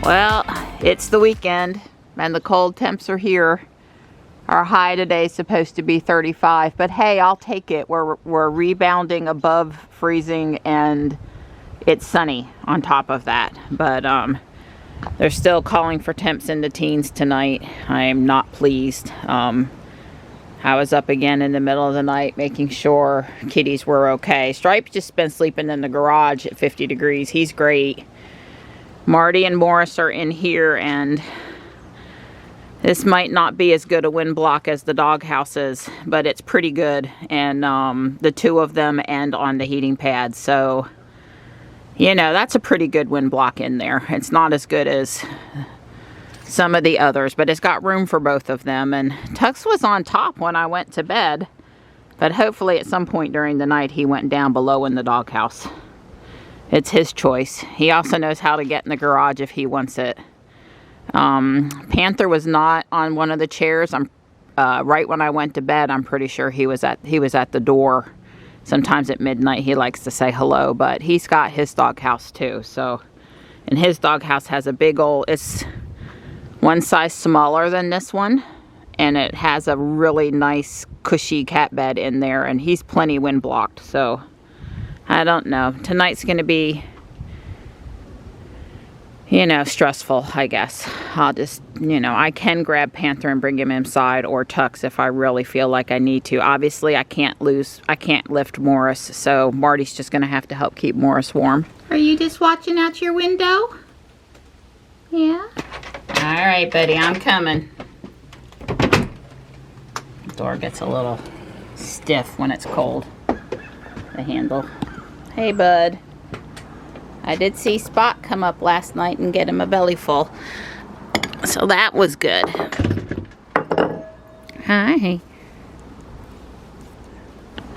Well, it's the weekend and the cold temps are here. Our high today is supposed to be 35, but hey, I'll take it. We're rebounding above freezing and it's sunny on top of that. But they're still calling for temps in the teens tonight. I am not pleased. I was up again in the middle of the night making sure kitties were okay. Stripe's just been sleeping in the garage at 50 degrees. He's great. Marty and Morris are in here, and this might not be as good a wind block as the doghouse is, but it's pretty good. And the two of them end on the heating pad, so you know, that's a pretty good wind block in there. It's not as good as some of the others, but it's got room for both of them. And Tux was on top when I went to bed, but hopefully at some point during the night he went down below in the doghouse. It's his choice. He also knows how to get in the garage if he wants it. Panther was not on one of the chairs. Right when I went to bed, I'm pretty sure he was at the door. Sometimes at midnight he likes to say hello, but he's got his doghouse too. So, and his doghouse has a big old, it's one size smaller than this one, and it has a really nice cushy cat bed in there, and he's plenty wind blocked. So I don't know, tonight's gonna be, you know, stressful, I guess. I'll just, you know, I can grab Panther and bring him inside, or Tux if I really feel like I need to. Obviously I can't lift Morris, so Marty's just gonna have to help keep Morris warm. Are you just watching out your window? Yeah? All right, buddy, I'm coming. The door gets a little stiff when it's cold, the handle. Hey, bud. I did see Spot come up last night and get him a belly full, so that was good. Hi.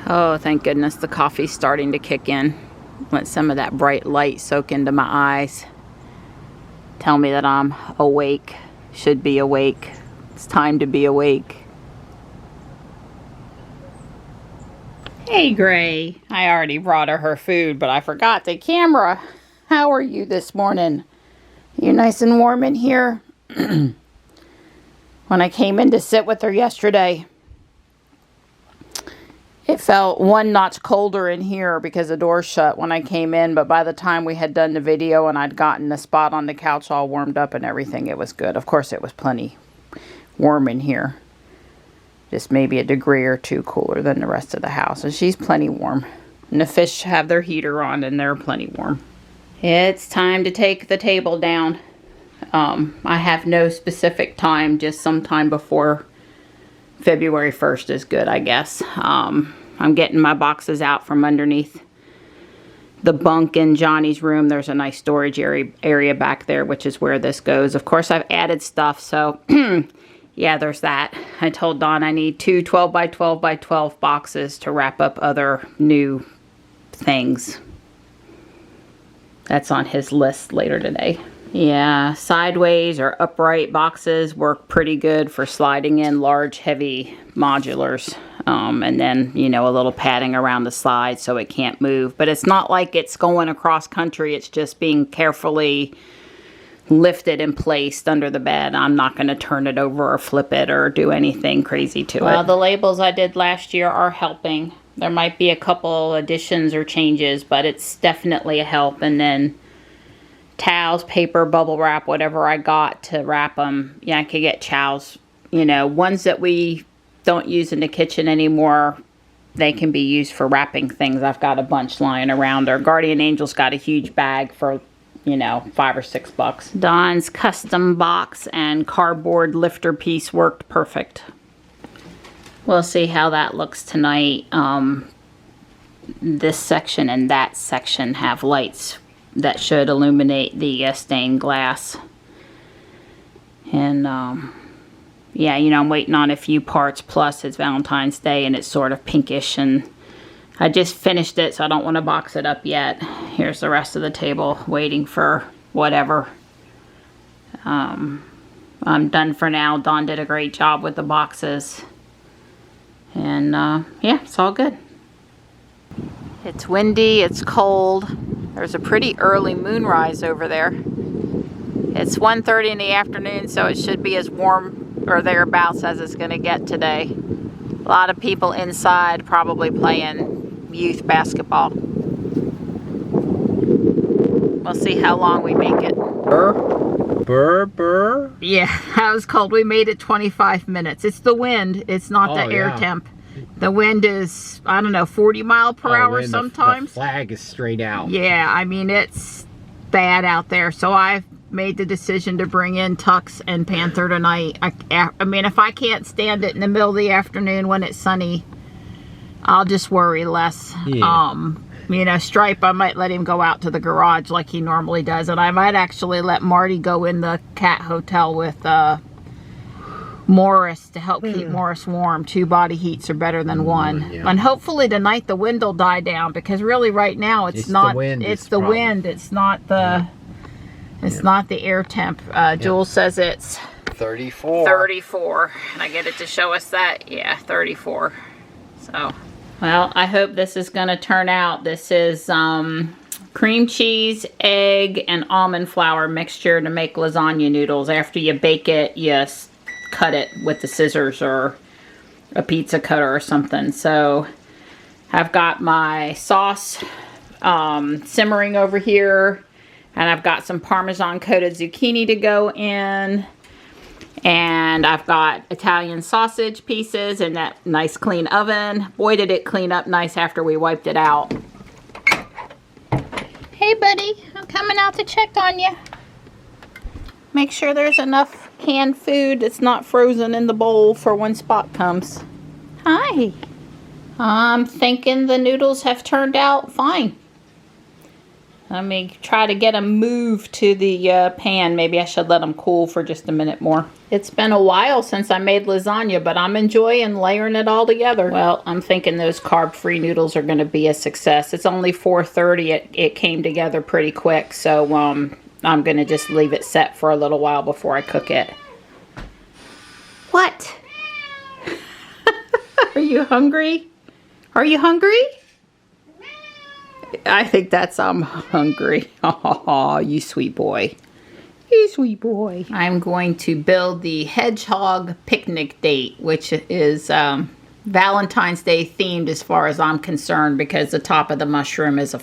Oh, thank goodness the coffee's starting to kick in. Let some of that bright light soak into my eyes. Tell me that I'm awake, should be awake. It's time to be awake. Hey, Gray. I already brought her food, but I forgot the camera. How are you this morning? You nice and warm in here? When I came in to sit with her yesterday, it felt 1 notch colder in here because the door's shut when I came in, but by the time we had done the video and I'd gotten the spot on the couch all warmed up and everything, it was good. Of course, it was plenty warm in here. Just maybe a degree or two cooler than the rest of the house. And she's plenty warm. And the fish have their heater on and they're plenty warm. It's time to take the table down. I have no specific time, just sometime before February 1st is good, I guess. I'm getting my boxes out from underneath the bunk in Johnny's room. There's a nice storage area back there, which is where this goes. Of course, I've added stuff, so yeah, there's that. I told Don I need 2 12 by 12 by 12 boxes to wrap up other new things. That's on his list later today. Yeah, sideways or upright boxes work pretty good for sliding in large, heavy modulars. And then, you know, a little padding around the side so it can't move. But it's not like it's going across country. It's just being carefully lifted and placed under the bed. I'm not going to turn it over or flip it or do anything crazy to it. Well, the labels I did last year are helping. There might be a couple additions or changes, but it's definitely a help. And then towels, paper, bubble wrap, whatever I got to wrap them. Yeah, I could get chows, you know, ones that we don't use in the kitchen anymore. They can be used for wrapping things. I've got a bunch lying around. Our Guardian Angel's got a huge bag for, you know, $5 or $6. Don's custom box and cardboard lifter piece worked perfect. We'll see how that looks tonight. This section and that section have lights that should illuminate the stained glass. And yeah, you know, I'm waiting on a few parts, plus it's Valentine's Day and it's sort of pinkish, and I just finished it, so I don't want to box it up yet. Here's the rest of the table waiting for whatever. I'm done for now. Dawn did a great job with the boxes. And yeah, it's all good. It's windy, it's cold. There's a pretty early moonrise over there. It's 1:30 in the afternoon, so it should be as warm or thereabouts as it's going to get today. A lot of people inside probably playing youth basketball. We'll see how long we make it. Burr. Yeah, that was cold. We made it 25 minutes. It's the wind. It's not the air temp. The wind is, I don't know, 40 mile per hour sometimes. The flag is straight out. Yeah, I mean, it's bad out there. So I've made the decision to bring in Tux and Panther tonight. I mean, if I can't stand it in the middle of the afternoon when it's sunny, I'll just worry less. Yeah. You know, Stripe, I might let him go out to the garage like he normally does. And I might actually let Marty go in the cat hotel with Morris to help keep Morris warm. 2 body heats are better than 1. Yeah. And hopefully tonight the wind will die down, because really right now it's not the wind. It's the wind. It's not the it's not the air temp. Jules says it's 34. 34. And I get it to show us that. Yeah, 34. So, well, I hope this is going to turn out. This is cream cheese, egg, and almond flour mixture to make lasagna noodles. After you bake it, you cut it with the scissors or a pizza cutter or something. So I've got my sauce simmering over here, and I've got some Parmesan coated zucchini to go in, and I've got Italian sausage pieces in that nice clean oven. Boy, did it clean up nice after we wiped it out. Hey buddy, I'm coming out to check on you. Make sure there's enough canned food that's not frozen in the bowl for when Spot comes. Hi. I'm thinking the noodles have turned out fine. Let me try to get them moved to the pan. Maybe I should let them cool for just a minute more. It's been a while since I made lasagna, but I'm enjoying layering it all together. Well, I'm thinking those carb-free noodles are going to be a success. It's only 4:30. It came together pretty quick, so I'm going to just leave it set for a little while before I cook it. What? Are you hungry? Are you hungry? I think that's I'm hungry. Oh, you sweet boy. You sweet boy. I'm going to build the hedgehog picnic date, which is Valentine's Day themed as far as I'm concerned, because the top of the mushroom is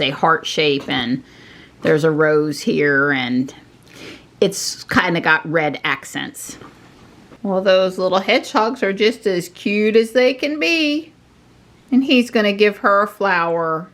a heart shape, and there's a rose here, and it's kind of got red accents. Well, those little hedgehogs are just as cute as they can be. And he's going to give her a flower.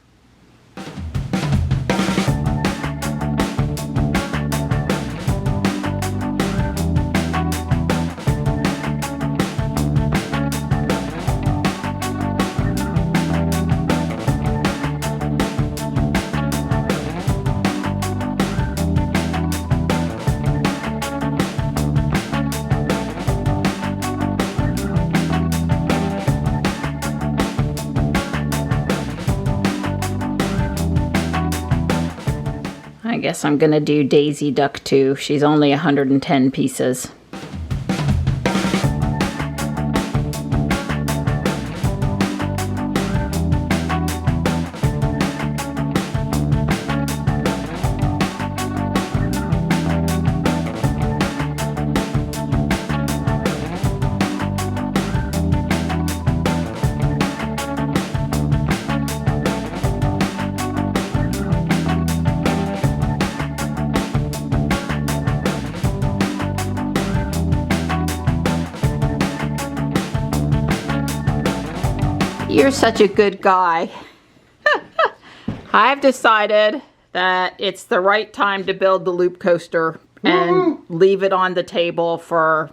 I guess I'm gonna do Daisy Duck too. She's only 110 pieces. You're such a good guy. I've decided that it's the right time to build the loop coaster and leave it on the table for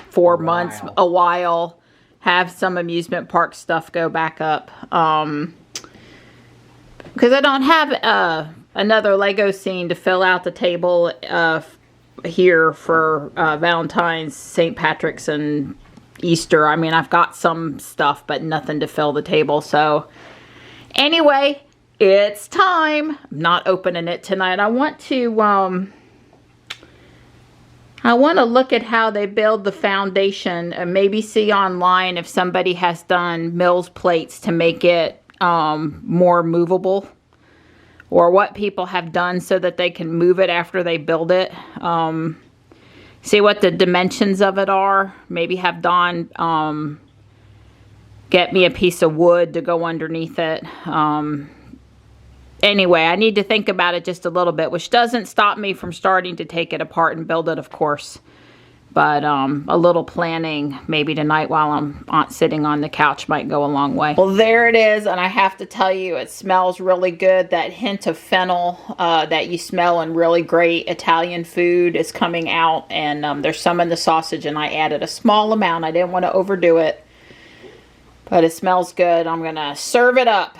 4 months, a while, have some amusement park stuff go back up. Because I don't have another Lego scene to fill out the table here for Valentine's, St. Patrick's, and Easter. I mean, I've got some stuff, but nothing to fill the table. So anyway, it's time. I'm not opening it tonight. I want to look at how they build the foundation and maybe see online if somebody has done Mills plates to make it more movable, or what people have done so that they can move it after they build it. See what the dimensions of it are. Maybe have Dawn get me a piece of wood to go underneath it. Anyway, I need to think about it just a little bit, which doesn't stop me from starting to take it apart and build it, of course. But a little planning maybe tonight while I'm sitting on the couch might go a long way. Well, there it is, and I have to tell you, it smells really good. That hint of fennel that you smell in really great Italian food is coming out, and there's some in the sausage, and I added a small amount. I didn't want to overdo it, but it smells good. I'm gonna serve it up.